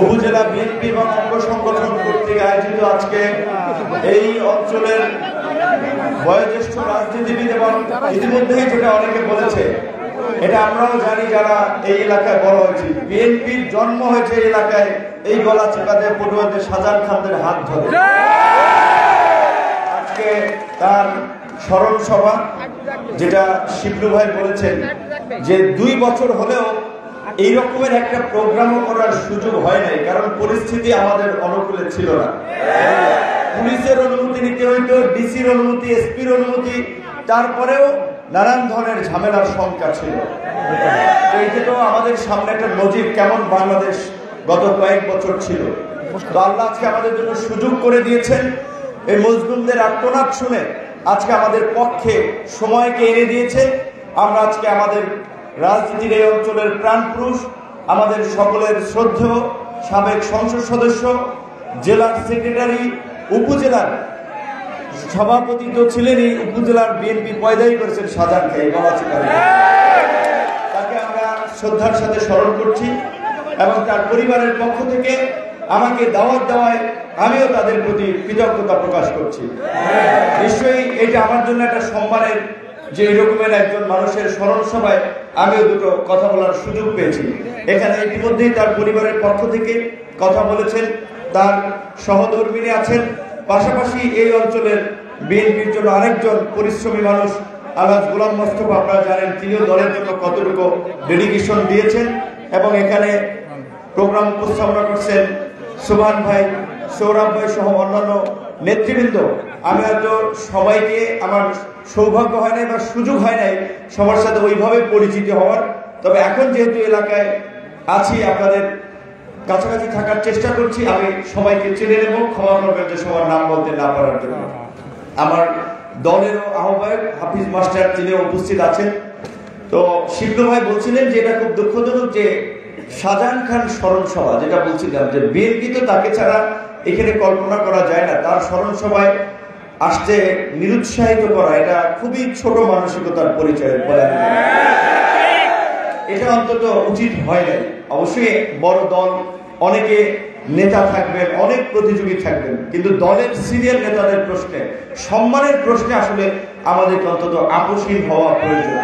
উপজেলা বিএনপি এবং অঙ্গ সংগঠন কর্তৃক আয়োজিত আজকে এই অঞ্চলের বয়োজ্যেষ্ঠ রাজনীতিবিদ এবং ইতিমধ্যেই যেটা অনেকে বলেছে, এটা আমরাও জানি যারা এই এলাকায় বড় হয়েছি, বিএনপির জন্ম হয়েছে এই এলাকায় এই গলা চেপাতে পটুয়াদের শাহজাহান খানদের হাত ধরে। আজকে তার স্মরণ সভা, যেটা শিবলু ভাই বলেছেন যে 2 বছর হলেও এই রকমের একটা প্রোগ্রামও করার সুযোগ হয় নাই, কারণ পরিস্থিতি আমাদের অনুকূলে ছিল না। পুলিশের অনুমতি নিতে হইতো, ডিসির অনুমতি, এসপির অনুমতি, তারপরেও নানান ধরনের ঝামেলার শঙ্কা ছিল। এইটাও আমাদের সামনে একটা নজির কেমন বাংলাদেশ গত কয়েক বছর ছিল। তো আল্লাহ আজকে আমাদের জন্য সুযোগ করে দিয়েছেন। এই মজলুমদের আর্তনাদ শুনে আজকে আমাদের পক্ষে সময়কে এনে দিয়েছে। আমরা আজকে আমাদের রাজনীতির এই অঞ্চলের প্রাণপুরুষ, আমাদের সকলের শ্রদ্ধেয় সাবেক সংসদ সদস্য, জেলার সেক্রেটারি, উপজেলার সভাপতি তো ছিলেনই, উপজেলার বিএনপি পয়দাই করেছেন শাহজাহান খান, তাকে আমরা শ্রদ্ধার সাথে স্মরণ করছি এবং তার পরিবারের পক্ষ থেকে আমাকে দাওয়াত দেওয়ায় আমিও তাদের প্রতি কৃতজ্ঞতা প্রকাশ করছি। নিশ্চয়ই এটা আমার জন্য একটা সম্মানের যে এরকমের একজন মানুষের স্মরণ সভায় আমিও দুটো কথা বলার সুযোগ পেয়েছি। এখানে ইতিমধ্যেই তার পরিবারের পক্ষ থেকে কথা বলেছেন, তার সহধর্মিনী আছেন, পাশাপাশি এই অঞ্চলের বিএনপির জন্য আরেকজন পরিশ্রমী মানুষ আলহাজ গোলাম মোস্তফা, আপনারা জানেন তিনিও দলের জন্য কতটুকু ডেডিকেশন দিয়েছেন এবং এখানে প্রোগ্রাম উপস্থাপনা করছেন সুবহান ভাই, সৌরভ ভাই সহ অন্যান্য নেতৃবৃন্দ। আমি হয়তো সবাইকে আমার সৌভাগ্য হয় নাই বা সুযোগ হয় নাই সবার সাথে ওইভাবে পরিচিত হওয়ার, তবে এখন যেহেতু এলাকায় আছি, আপনাদের কাছাকাছি থাকার চেষ্টা করছি, আমি সবাইকে চেনে নেব, ক্ষমা করবেন যে সবার নাম বলতে না পারার জন্য। আমার দলেরও আহ্বায়ক হাফিজ মাস্টার তিনিও উপস্থিত আছেন। তো শিবলু ভাই বলছিলেন যে এটা খুব দুঃখজনক যে শাহজাহান খান স্মরণ সভা, যেটা বলছিলাম যে বিএনপি তো তাকে ছাড়া এখানে কল্পনা করা যায় না, তার স্মরণ সভায় আসতে নিরুৎসাহিত করা এটা খুবই ছোট মানসিকতার পরিচয় বলে এটা অন্তত উচিত হয় নাই। অবশ্যই বড় দল, অনেকে নেতা থাকবেন, অনেক প্রতিযোগী থাকবেন, কিন্তু দলের সিনিয়র নেতাদের প্রশ্নে, সম্মানের প্রশ্নে আসলে আমাদেরকে অন্তত আপোষহীন হওয়া প্রয়োজন।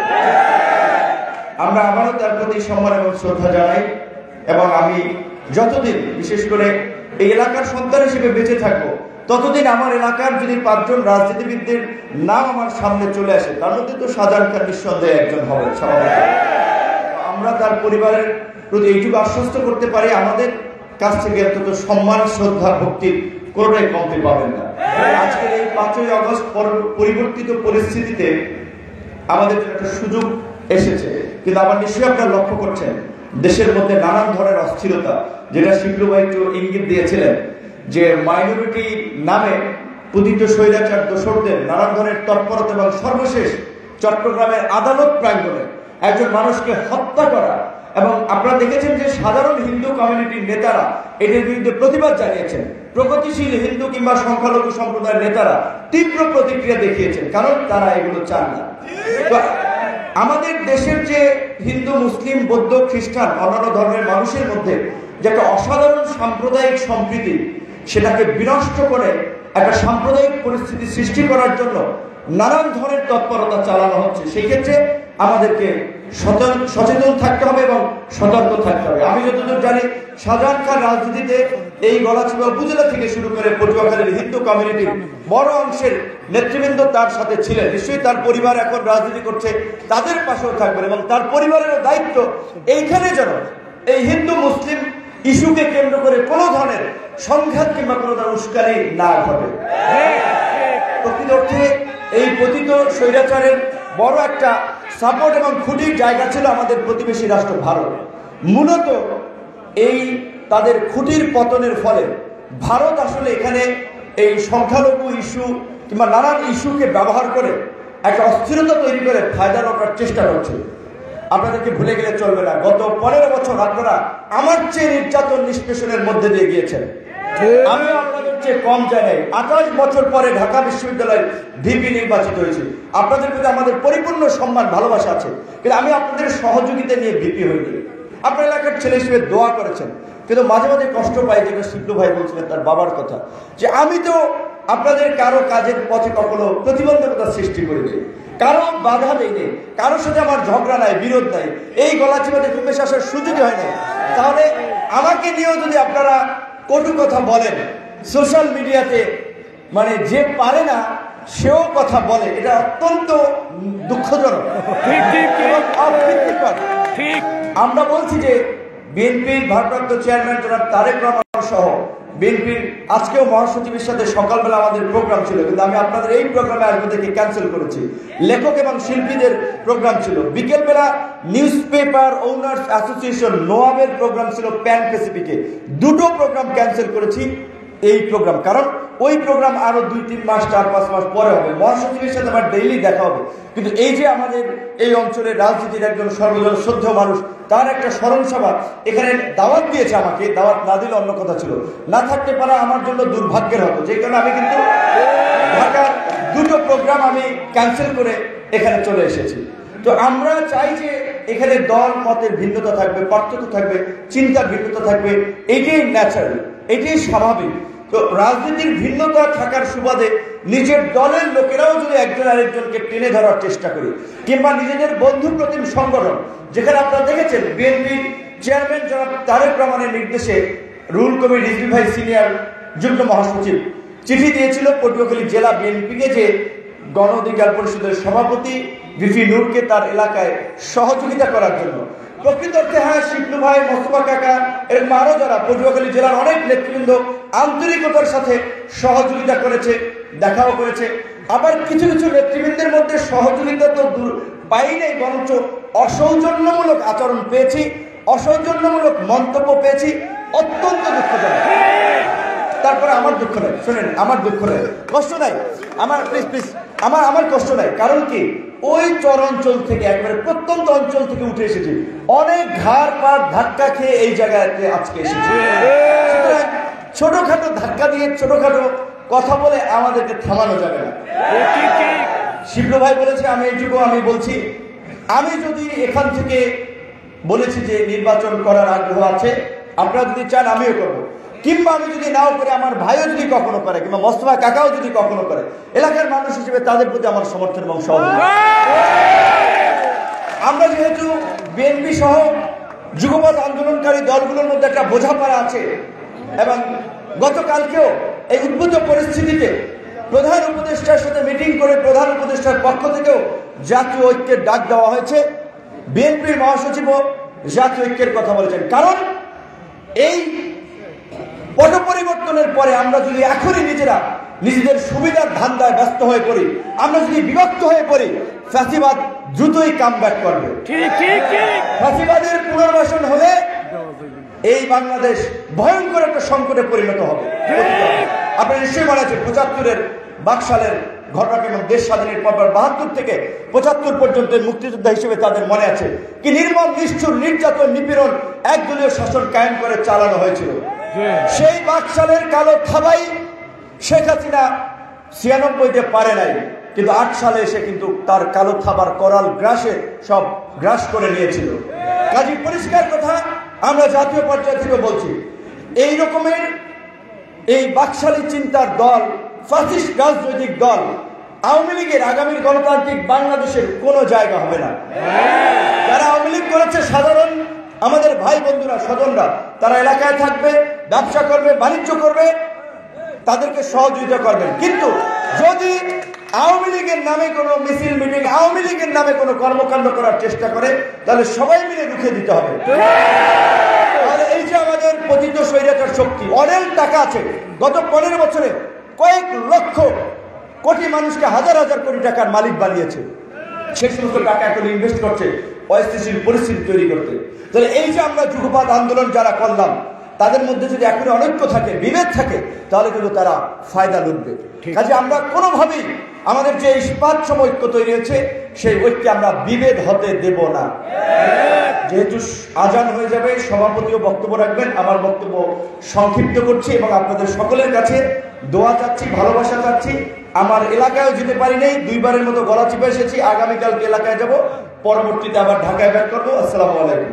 আমরা আবারও তার প্রতি সম্মান এবং শ্রদ্ধা জানাই এবং আমি যতদিন বিশেষ করে এই এলাকার সন্তান হিসেবে বেঁচে থাকবো ততদিন আমার এলাকার যদি 5 জন রাজনীতিবিদদের নাম আমার সামনে চলে আসে তার মধ্যে তো শাহজাহান খান নিঃসন্দেহে একজন হবে স্বাভাবিক। আমরা তার পরিবারের প্রতি এইটুকু আশ্বস্ত করতে পারি, আমাদের কাছ থেকে অন্তত সম্মান, শ্রদ্ধা, ভক্তির কোনোটাই কমতে পাবেন না। আজকের এই 5ই আগস্ট পরিবর্তিত পরিস্থিতিতে আমাদের একটা সুযোগ এসেছে, কিন্তু আবার নিশ্চয়ই আপনারা লক্ষ্য করছেন দেশের মধ্যে নানান ধরনের অস্থিরতা, যেটা শিবলু ভাই একটু ইঙ্গিত দিয়েছিলেন যে মাইনরিটি নামে পতিত স্বৈরাচার দোসরদের নানান ধরনের তৎপরতা এবং সর্বশেষ চট্টগ্রামের আদালত প্রাঙ্গণে একজন মানুষকে হত্যা করা, এবং আপনারা দেখেছেন যে সাধারণ হিন্দু কমিউনিটির নেতারা এটির বিরুদ্ধে প্রতিবাদ জানিয়েছেন, প্রগতিশীল হিন্দু কিংবা সংখ্যালঘু সম্প্রদায়ের নেতারা তীব্র প্রতিক্রিয়া দেখিয়েছেন, কারণ তারা এগুলো চান না। আমাদের দেশের যে হিন্দু, মুসলিম, বৌদ্ধ, খ্রিস্টান, অন্যান্য ধর্মের মানুষের মধ্যে যে একটা অসাধারণ সাম্প্রদায়িক সম্প্রীতি, সেটাকে বিনষ্ট করে একটা সাম্প্রদায়িক পরিস্থিতি সৃষ্টি করার জন্য নানান ধরনের তৎপরতা চালানো হচ্ছে। সেক্ষেত্রে আমাদেরকে সচেতন থাকতে হবে এবং সতর্ক থাকতে হবে। আমি যতদূর জানি শাহজাহান খান রাজনীতিতে এই গলাচিপা উপজেলা থেকে শুরু করে পটুয়াখালীর হিন্দু কমিউনিটির বড় অংশের নেতৃবৃন্দ তার সাথে ছিলেন। নিশ্চয়ই তার পরিবার এখন রাজনীতি করছে, তাদের পাশেও থাকবেন এবং তার পরিবারেরও দায়িত্ব এইখানে যেন এই হিন্দু মুসলিম ইস্যুকে কেন্দ্র করে কোনো ধরনের সংঘাত কিংবা কোনো ধরনের উস্কানি না ঘটে। প্রকৃত অর্থে এই পতিত স্বৈরাচারের বড় একটা সাপোর্ট এবং খুঁটির জায়গা ছিল আমাদের প্রতিবেশী রাষ্ট্র ভারত। মূলত এই তাদের খুঁটির পতনের ফলে ভারত আসলে এখানে এই সংখ্যালঘু ইস্যু কিংবা নানান ইস্যুকে ব্যবহার করে একটা অস্থিরতা তৈরি করে ফায়দা নেওয়ার চেষ্টা করছে। আপনাদেরকে ভুলে গেলে চলবে না, গত 15 বছর আপনারা আমার চেয়ে নির্যাতন নিষ্পেষণের মধ্যে দিয়ে গিয়েছেন। আমি আপনাদের চেয়ে কম জায়গায় 28 বছর পরে ঢাকা বিশ্ববিদ্যালয়ের ভিপি নির্বাচিত হয়েছি। আপনাদের প্রতি আমাদের পরিপূর্ণ সম্মান, ভালোবাসা আছে, কিন্তু আমি আপনাদের সহযোগিতা নিয়ে ভিপি হইনি। আপনার এলাকার ছেলে হিসেবে দোয়া করেছেন, কিন্তু মাঝে মাঝে কষ্ট পাই, যেটা শিবলু ভাই বলছিলেন তার বাবার কথা, যে আমি তো আপনাদের কারো কাজের পথে কখনো প্রতিবন্ধকতা সৃষ্টি করিনি, কারো বাধা দেয়নি, কারোর সাথে আমার ঝগড়া নাই, বিরোধ নাই, এই গলা চিবাতে খুব বেশি আসার সুযোগই হয় নাই। তাহলে আমাকে নিয়েও যদি আপনারা কটু কথা বলেন সোশ্যাল মিডিয়াতে, মানে যে পারে না সেও কথা বলে, এটা অত্যন্ত দুঃখজনক এবং অপ্রীতিকর। আমরা বলছি যে বিএনপির ভারপ্রাপ্ত চেয়ারম্যান জনাব তারেক রহমান সহ বিএনপির আজকেও মহাসচিবের সাথে সকালবেলা আমাদের প্রোগ্রাম ছিল, কিন্তু আমি আপনাদের এই প্রোগ্রামে আসবো থেকে ক্যান্সেল করেছি। লেখক এবং শিল্পীদের প্রোগ্রাম ছিল, বিকেলবেলা নিউজ পেপার ওনার্স অ্যাসোসিয়েশন নোয়াবের প্রোগ্রাম ছিল প্যান প্যাসিফিকে, দুটো প্রোগ্রাম ক্যান্সেল করেছি এই প্রোগ্রাম, কারণ ওই প্রোগ্রাম আরো 2-3 মাস 4-5 মাস পরে হবে, মহাসচিবের সাথে আমার ডেইলি দেখা হবে। কিন্তু এই যে আমাদের এই অঞ্চলের রাজনীতির একজন সর্বজন শ্রদ্ধেয় মানুষ, তার একটা স্মরণ সভা এখানে দাওয়াত দিয়েছে আমাকে, দাওয়াত না দিলে অন্য কথা ছিল, না থাকতে পারা আমার জন্য দুর্ভাগ্যের হতো, যে কারণে আমি কিন্তু ঢাকার দুটো প্রোগ্রাম আমি ক্যান্সেল করে এখানে চলে এসেছি। তো আমরা চাই যে এখানে দল মতের ভিন্নতা থাকবে, পার্থক্য থাকবে, চিন্তার ভিন্নতা থাকবে, এটাই ন্যাচারাল, এটাই স্বাভাবিক। তো রাজনীতির ভিন্নতা থাকার সুবাদে নিজের দলের লোকেরাও যদি একজন আরেকজনকে টেনে ধরার চেষ্টা করি, কিংবা নিজেদের বন্ধু প্রতিম সংগঠন, যেখানে আপনারা দেখেছেন বিএনপির চেয়ারম্যান জনাব তারেক রহমানের নির্দেশে রুল কবি রিজভী ভাই সিনিয়র যুগ্ম মহাসচিব চিঠি দিয়েছিল পটুয়াখালী জেলা বিএনপিকে, যে গণ অধিকার পরিষদের সভাপতি ভিপি নূরকে তার এলাকায় সহযোগিতা করার জন্য। প্রকৃত অর্থে হ্যাঁ, শিবলু ভাই, মোস্তফা কাকা এরকম আরো যারা পটুয়াখালী জেলার অনেক নেতৃবৃন্দ আন্তরিকতার সাথে সহযোগিতা করেছে, দেখাও করেছে। আবার কিছু কিছু নেতৃবৃন্দের মধ্যে সহযোগিতা তো পাই নাই, বরঞ্চ অসৌজন্যমূলক আচরণ পেয়েছি, অসৌজন্যমূলক মন্তব্য পেয়েছি, অত্যন্ত দুঃখজনক। তারপরে আমার দুঃখ নাই, শোনেন, আমার দুঃখ নাই, কষ্ট নাই আমার, প্লিজ আমার কষ্ট নাই। কারণ কি, ওই চর অঞ্চল থেকে, একবারে প্রত্যন্ত অঞ্চল থেকে উঠে এসেছি, অনেক ঘাড় পাড় ধাক্কা খেয়ে এই জায়গাতে আজকে এসেছি। ছোটখাটো ধাক্কা দিয়ে ছোটখাটো কথা বলে আমাদেরকে থামানো যাবে না। শিবলু ভাই বলেছে, আমি এইটুকু আমি বলছি, আমি যদি এখান থেকে বলেছি যে নির্বাচন করার আগ্রহ আছে, আপনারা যদি চান আমিও করবো, কিংবা আমি যদি নাও করে আমার ভাইও যদি কখনো করে, কিংবা মোস্তফা কাকাও যদি কখনো করে, এলাকার মানুষ হিসেবে তাদের প্রতি আমার সমর্থন এবং সহযোগিতা। আমরা যেহেতু বিএনপি সহ যুগপৎ আন্দোলনকারী দলগুলোর মধ্যে একটা বোঝাপড়া আছে, এবং গতকালকেও এই উদ্ভূত পরিস্থিতিতে প্রধান উপদেষ্টার সাথে মিটিং করে প্রধান উপদেষ্টার পক্ষ থেকেও জাতীয় ঐক্যের ডাক দেওয়া হয়েছে। বিএনপির মহাসচিবও জাতীয় ঐক্যের কথা বলেছেন, কারণ এই পট পরিবর্তনের পরে আমরা যদি এখনই নিজেরা নিজেদের সুবিধার ধান্দায় ব্যস্ত হয়ে পড়ি, আমরা যদি বিভক্ত হয়ে পড়ি, ফ্যাসিবাদ দ্রুতই কামব্যাক করবে। ফ্যাসিবাদের পুনর্বাসন হলে এই বাংলাদেশ ভয়ঙ্কর একটা সংকটে পরিণত হবে। আপনার নিশ্চয়ই মনে আছে 75-এর বাকশালের ঘটনাকে, এবং দেশ স্বাধীনের পর 72 থেকে 75 পর্যন্ত মুক্তিযোদ্ধা হিসেবে তাদের মনে আছে কি নির্মম, নিষ্ঠুর, নির্যাতন, নিপীড়ন, একদলীয় শাসন কায়েম করে চালানো হয়েছিল। সেই বাকশালের কালো থাবাই শেখ হাসিনা 96-তে পারে নাই, কিন্তু 8 সালে এসে কিন্তু তার কালো থাবার করাল গ্রাসে সব গ্রাস করে নিয়েছিল। কাজী পরিষ্কার কথা আমরা জাতীয় পর্যায় থেকে বলছি, এই রকমের এই বাকশালী চিন্তার দল, ফ্যাসিস্ট রাজনৈতিক দল আওয়ামী লীগের আগামীর গণতান্ত্রিক বাংলাদেশের কোনো জায়গা হবে না। যারা আওয়ামী লীগ করেছে, সাধারণ আমাদের ভাই বন্ধুরা, স্বজনরা, তারা এলাকায় থাকবে, ব্যবসা করবে, বাণিজ্য করবে, তাদেরকে সহযোগিতা করবেন। কিন্তু যদি আওয়ামী লীগের নামে কোনো মিছিল মিটিং, আওয়ামী লীগের নামে কোনো কর্মকাণ্ড করার চেষ্টা করে, তাহলে সবাই মিলে রুখে দিতে হবে। তাহলে এই যে আমাদের পতিত স্বৈরাচার শক্তি, অনেক টাকা আছে, গত 15 বছরে কয়েক লক্ষ কোটি মানুষকে হাজার হাজার কোটি টাকার মালিক বানিয়েছে, সেই সমস্ত টাকা এখন ইনভেস্ট করছে অস্থিতিশীল পরিস্থিতি তৈরি করতে। তাহলে এই যে আমরা যুগপৎ আন্দোলন যারা করলাম, তাদের মধ্যে যদি এখন অনৈক্য থাকে, বিভেদ থাকে, তাহলে কিন্তু তারা ফায়দা লুটবে। কাজে আমরা কোনোভাবেই আমাদের যে ইস্পাত সম ঐক্য তৈরি হয়েছে, সেই ঐক্যে আমরা বিভেদ হতে দেব না। যেহেতু আজান হয়ে যাবে, সভাপতিও বক্তব্য রাখবেন, আমার বক্তব্য সংক্ষিপ্ত করছি এবং আপনাদের সকলের কাছে দোয়া চাচ্ছি, ভালোবাসা চাচ্ছি। আমার এলাকায়ও যেতে পারি নাই, 2 বারের মতো গলা চিপে এসেছি, আগামীকালকে এলাকায় যাব, পরবর্তীতে আবার ঢাকায় ব্যাক করবো। আসসালামু আলাইকুম।